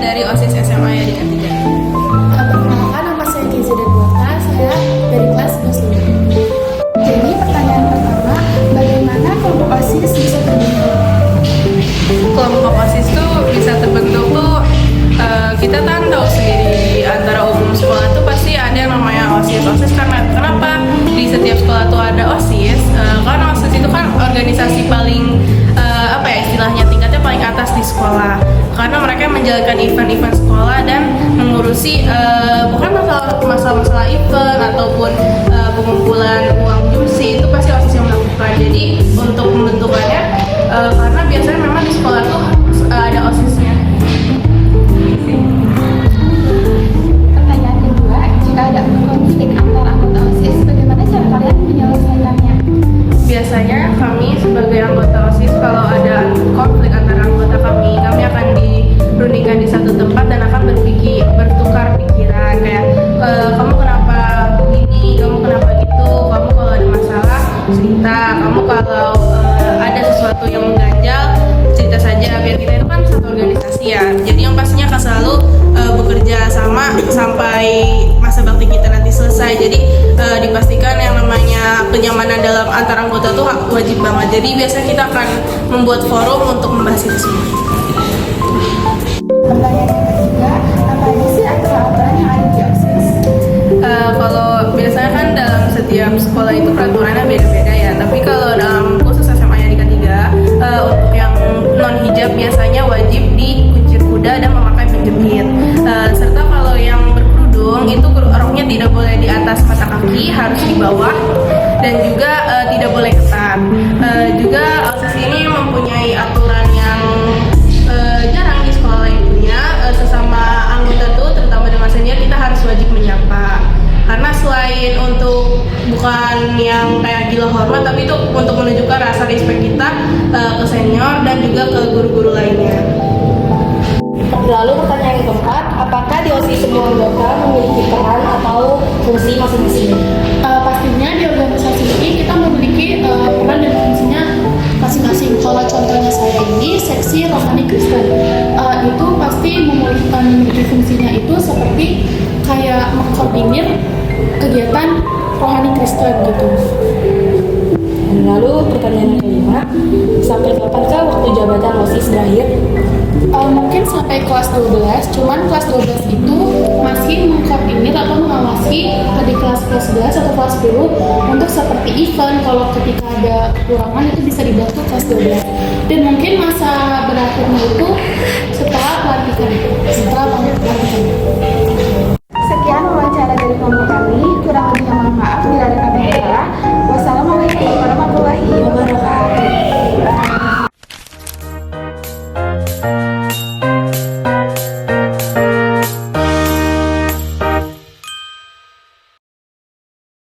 dari OSIS SMA Yadika 3. Perkenalkan, nama saya Gizi dan Buata, saya dari kelas 25. Jadi pertanyaan pertama, bagaimana kelompok OSIS bisa terbentuk? Kelompok OSIS tuh bisa terbentuk tuh kita kan tahu sendiri di antara umum sekolah tuh pasti ada yang namanya OSIS. OSIS karena kenapa di setiap sekolah tuh ada OSIS? Karena OSIS itu kan organisasi paling istilahnya tingkatnya paling atas di sekolah. Karena mereka menjalankan event-event sekolah dan mengurusi bukan masalah event ataupun pengumpulan uang jumsi, itu pasti OSIS yang melakukan. Jadi untuk pembentukannya karena biasanya memang di sekolah tuh ada OSISnya. Pertanyaan kedua, jika ada konflik antar anggota OSIS, bagaimana cara kalian menyelesaikannya? Biasanya kami sebagai anggota OSIS kalau ada konflik antara anggota kami akan dirundingkan di satu tempat dan akan bertukar pikiran kayak kamu kenapa gini, kamu kenapa gitu, kamu kalau ada masalah cerita, kamu kalau ada sesuatu yang mengganjal cerita saja, biar kita itu kan satu organisasi ya. Jadi yang pastinya akan selalu bekerja sama sampai masa bakti kita nanti selesai. Jadi dipastikan yang namanya kenyamanan dalam antar anggota tuh wajib banget. Jadi biasanya kita akan membuat forum untuk membahas itu semua. Pertanyaan yang ketiga, apa aja sih aturan-aturan yang ada di OSIS? Kalau biasanya kan dalam setiap sekolah itu peraturannya beda-beda ya. Tapi kalau dalam khusus SMA Yadika 3 untuk yang non hijab biasanya wajib dikuncir kuda dan memakai penjepit. Serta kalau yang berkerudung itu roknya tidak boleh di atas mata kaki, harus di bawah, dan juga tidak boleh ketat. Juga OSIS ini mempunyai aturan yang jarang di sekolah lain punya. Sesama anggota tuh terutama dengan senior kita harus wajib menyapa. Karena selain untuk bukan yang kayak gila hormat, tapi itu untuk menunjukkan rasa respect kita ke senior dan juga ke guru-guru lainnya. Lalu pertanyaan yang keempat, apakah di OSIS semua anggota memiliki peran atau fungsi masing-masing? Pastinya di organisasi ini kita memiliki peran dan fungsinya masing-masing. Kalau contohnya saya ini seksi rohani Kristen, itu pasti memiliki fungsinya itu seperti kayak mengkoordinir kegiatan rohani Kristen gitu. Lalu pertanyaan yang kelima, sampai kapankah waktu jabatan OSIS berakhir? Mungkin sampai kelas 12, cuman kelas 12 itu masih mengkoordinir atau mengawasi di kelas 11 atau kelas 10 untuk seperti event. Kalau ketika ada kekurangan itu bisa dibantu kelas 12. Dan mungkin masa berakhirnya itu setelah pelantikan.